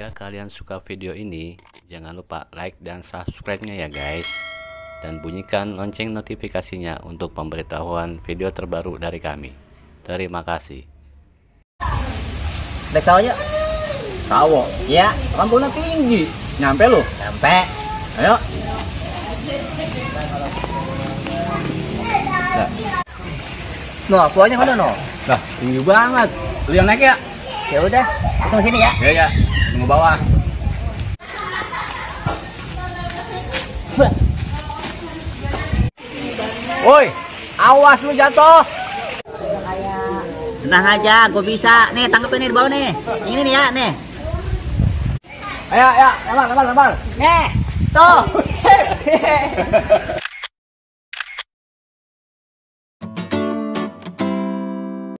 Jika kalian suka video ini, jangan lupa like dan subscribe-nya ya guys. Dan bunyikan lonceng notifikasinya untuk pemberitahuan video terbaru dari kami. Terima kasih. Naik sawo aja. Sawo. Iya. Lampunya tinggi. Nyampe lu? Sampai. Ayo. Noh, kuahnya mana noh? Lah, tinggi banget. Lu yang naik ya? Ya udah, hitung sini ya. Ya. Tunggu bawah. Woi, awas lu jatuh. Tenang aja, gue bisa. Nih, tanggepin nih di bawah nih. Ini nih ya, nih. Ayo, lembar. Nih, tuh.